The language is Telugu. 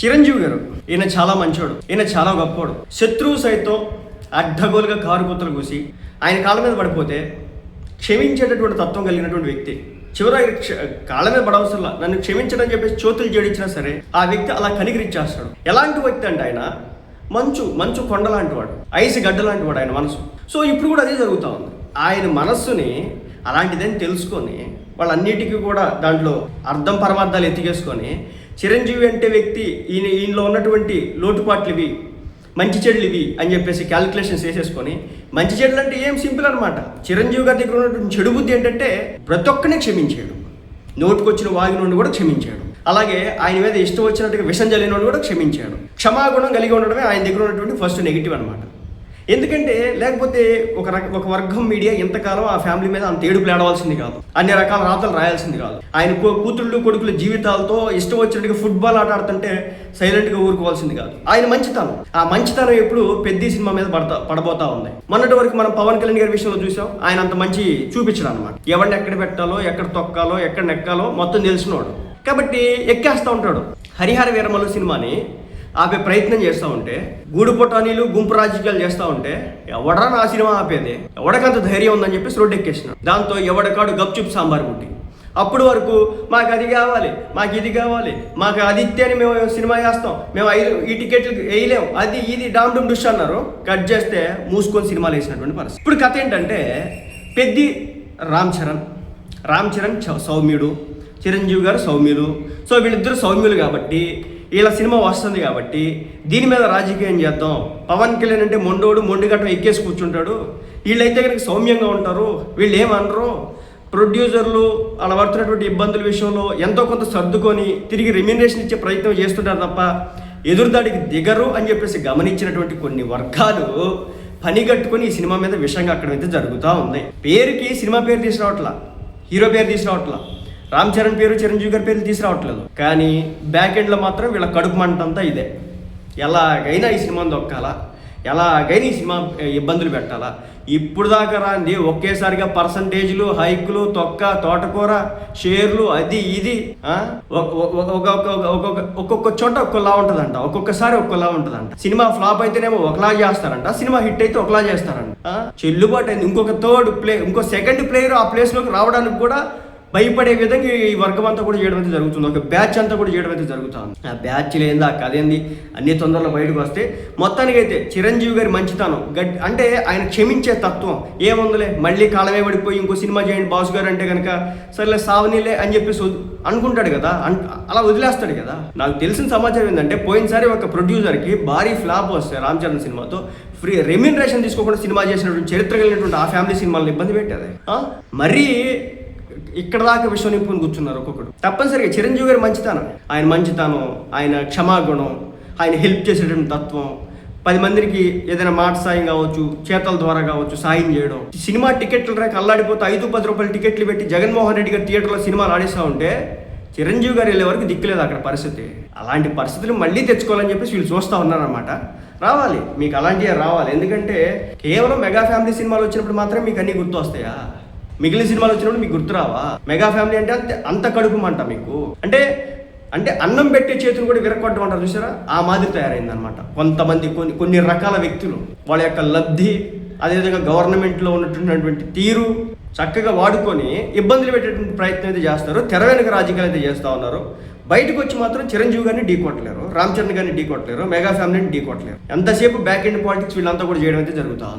చిరంజీవి గారు ఈయన చాలా మంచోడు, ఈయన చాలా గొప్పోడు. శత్రువు సైతం అడ్డగోలుగా కారు కుత్తలు కూసి ఆయన కాళ్ళ మీద పడిపోతే క్షమించేటటువంటి తత్వం కలిగినటువంటి వ్యక్తి. చివరి కాళ్ళ మీద పడవసరలా, నన్ను క్షమించడం చెప్పేసి చోతులు జోడించినా సరే ఆ వ్యక్తి అలా కనికరించేస్తాడు. ఎలాంటి వ్యక్తి అంటే ఆయన మంచు కొండ లాంటి వాడు, ఐసు గడ్డ లాంటి వాడు ఆయన మనసు. సో ఇప్పుడు కూడా అదే జరుగుతూ ఉంది. ఆయన మనస్సుని అలాంటిదని తెలుసుకొని వాళ్ళన్నిటికీ కూడా దాంట్లో అర్థం పరమార్థాలు ఎత్తికేసుకొని చిరంజీవి అంటే వ్యక్తి ఈయనలో ఉన్నటువంటి లోటుపాట్లు ఇవి, మంచి చెడులు ఇవి అని చెప్పేసి క్యాలిక్యులేషన్స్ వేసేసుకొని, మంచి చెడులు అంటే ఏం సింపుల్ అనమాట. చిరంజీవి గారి దగ్గర ఉన్నటువంటి చెడు బుద్ధి ఏంటంటే ప్రతి ఒక్కరిని క్షమించాడు, నోటుకొచ్చిన వాగినోడిని కూడా క్షమించాడు. అలాగే ఆయన మీద ఇష్టం వచ్చినట్టుగా విషం జల్లినోడు కూడా క్షమించాడు. క్షమాగుణం కలిగి ఉండడమే ఆయన దగ్గర ఉన్నటువంటి ఫస్ట్ నెగిటివ్ అనమాట. ఎందుకంటే లేకపోతే ఒక వర్గం మీడియా ఇంతకాలం ఆ ఫ్యామిలీ మీద అంత ఏడుపులు ఆడవలసింది కాదు, అన్ని రకాల రాతలు రాయాల్సింది కాదు. ఆయన కూతుళ్ళు కొడుకుల జీవితాలతో ఇష్టం వచ్చినట్టుగా ఫుట్బాల్ ఆట ఆడుతుంటే సైలెంట్గా ఊరుకోవాల్సింది కాదు. ఆయన మంచితనం, ఆ మంచితనం ఎప్పుడు పెద్ద సినిమా మీద పడబోతా ఉంది. మొన్నటి వరకు మనం పవన్ కళ్యాణ్ గారి విషయంలో చూసాం. ఆయన అంత మంచి చూపించడం అనమాట. ఎవరిని ఎక్కడ పెట్టాలో, ఎక్కడ తొక్కాలో, ఎక్కడ నెక్కాలో మొత్తం తెలిసినవాడు కాబట్టి ఎక్కేస్తూ ఉంటాడు. హరిహర వీరమల్లు సినిమాని ఆపే ప్రయత్నం చేస్తూ ఉంటే, గూడు పొటానీలు గుంపు రాజకీయాలు చేస్తూ ఉంటే ఎవడరా నా సినిమా ఆపేది, ఎవడకంత ధైర్యం ఉందని చెప్పేసి రోడ్డు ఎక్కేసినాడు. దాంతో ఎవడకాడు గప్చుప్ సాంబార్ పుట్టి అప్పుడు వరకు మాకు అది కావాలి, మాకు ఇది కావాలి, మాకు అది ఇస్తేనే మేము సినిమా వేస్తాం, మేము ఈ టికెట్లు వేయలేము, అది ఇది డామ్ డుమ్ డుష్ అన్నారు. కట్ చేస్తే మూసుకొని సినిమాలు వేసినటువంటి పరిస్థితి. ఇప్పుడు కథ ఏంటంటే, పెద్ది రామ్ చరణ్ సౌమ్యుడు, చిరంజీవి గారు సౌమ్యులు. సో వీళ్ళిద్దరు సౌమ్యులు కాబట్టి వీళ్ళ సినిమా వస్తుంది కాబట్టి దీని మీద రాజకీయం చేద్దాం. పవన్ కళ్యాణ్ అంటే మొండిగట్టం ఎక్కేసి కూర్చుంటాడు, వీళ్ళైతే కనుక సౌమ్యంగా ఉంటారు, వీళ్ళు ఏమనరు, ప్రొడ్యూసర్లు అలా పడుతున్నటువంటి ఇబ్బందుల విషయంలో ఎంతో కొంత సర్దుకొని తిరిగి రెమ్యునరేషన్ ఇచ్చే ప్రయత్నం చేస్తుంటారు తప్ప ఎదురుదాడికి దిగరు అని చెప్పేసి గమనించినటువంటి కొన్ని వర్గాలు పని కట్టుకొని ఈ సినిమా మీద విషయంగా అక్కడైతే జరుగుతూ ఉంది. పేరుకి సినిమా పేరు తీసుకురావట్లా, హీరో పేరు తీసుకురావట్లా, రామ్ చరణ్ పేరు చిరంజీవి గారి పేరు తీసుకురావట్లేదు. కానీ బ్యాక్ ఎండ్లో మాత్రం వీళ్ళ కడుపు మంటంతా ఇదే. ఎలాగైనా ఈ సినిమాని దొక్కాలా, ఎలాగైనా ఈ సినిమా ఇబ్బందులు పెట్టాలా. ఇప్పుడు దాకా రాంది ఒకేసారిగా పర్సంటేజ్లు, హైకులు, తోటకూర, షేర్లు, అది ఇది ఒక్కొక్క చోట ఒక్కోలా ఉంటుందంట, ఒక్కొక్కసారి ఒక్కోలా ఉంటుందంట. సినిమా ఫ్లాప్ అయితేనేమో ఒకలా చేస్తారంట, సినిమా హిట్ అయితే ఒకలా చేస్తారంట. చెల్లుబాటు అయింది. ఇంకో సెకండ్ ప్లేయర్ ఆ ప్లేస్లోకి రావడానికి కూడా భయపడే విధంగా ఈ వర్గం అంతా కూడా చేయడం అయితే జరుగుతుంది. ఒక బ్యాచ్ అంతా కూడా చేయడం అయితే జరుగుతుంది. ఆ బ్యాచ్లు ఏంది, ఆ కథ ఏంది అన్ని తొందరలో బయటకు వస్తే మొత్తానికి అయితే చిరంజీవి గారి మంచితనం అంటే ఆయన క్షమించే తత్వం ఏముందిలే, మళ్ళీ కాలమే పడిపోయి ఇంకో సినిమా చేయండి బాస్ గారు అంటే కనుక సరేలే సావనీలే అని చెప్పేసి అనుకుంటాడు కదా, అలా వదిలేస్తాడు కదా. నాకు తెలిసిన సమాచారం ఏంటంటే పోయినసారి ఒక ప్రొడ్యూసర్కి భారీ ఫ్లాప్ వస్తే రామ్ చరణ్ సినిమాతో ఫ్రీ రెమ్యునరేషన్ తీసుకోకుండా సినిమా చేసినటువంటి చరిత్ర కలిగినటువంటి ఆ ఫ్యామిలీ సినిమాలను ఇబ్బంది పెట్టేది. మరీ ఇక్కడ దాకా విషయం నింపుకొని కూర్చున్నారు ఒక్కొక్కడు. తప్పనిసరిగా చిరంజీవి గారి మంచితనం, ఆయన క్షమాగుణం, ఆయన హెల్ప్ చేసేటువంటి తత్వం, 10 మందికి ఏదైనా మాట సాయం కావచ్చు, చేతల ద్వారా కావచ్చు సాయం చేయడం. సినిమా టికెట్లు రేక అల్లాడిపోతే 5-10 రూపాయలు టికెట్లు పెట్టి జగన్మోహన్ రెడ్డి గారి థియేటర్లో సినిమాలు ఆడిస్తూ ఉంటే చిరంజీవి గారు వెళ్ళే వరకు దిక్కులేదు అక్కడ పరిస్థితి. అలాంటి పరిస్థితులు మళ్ళీ తెచ్చుకోవాలని చెప్పేసి వీళ్ళు చూస్తూ ఉన్నారన్నమాట. రావాలి, మీకు అలాంటివి రావాలి. ఎందుకంటే కేవలం మెగా ఫ్యామిలీ సినిమాలు వచ్చినప్పుడు మాత్రమే మీకు అన్నీ గుర్తు వస్తాయా? మిగిలిన సినిమాలు వచ్చినప్పుడు మీకు గుర్తురావా? మెగా ఫ్యామిలీ అంటే అంత కడుపుమంట మీకు. అంటే అన్నం పెట్టే చేతులు కూడా విరగొట్టడం అంటారు చూసారా, ఆ మాదిరి తయారైందనమాట. కొంతమంది కొన్ని రకాల వ్యక్తులు వాళ్ళ యొక్క లబ్ధి, అదేవిధంగా గవర్నమెంట్లో ఉన్నటువంటి తీరు చక్కగా వాడుకొని ఇబ్బందులు పెట్టేటువంటి ప్రయత్నం అయితే చేస్తారు. తెర వెనుక రాజకీయాలు అయితే చేస్తూ ఉన్నారు. బయటకు వచ్చి మాత్రం చిరంజీవి గారిని ఢీకొట్టలేరు, రామ్ చరణ్ గారిని ఢీకొట్టలేరు, మెగా ఫ్యామిలీని ఢీకొట్టలేరు. ఎంతసేపు బ్యాక్ ఎండ్ పాలిటిక్స్ వీళ్ళంతా కూడా చేయడం అయితే జరుగుతుంది.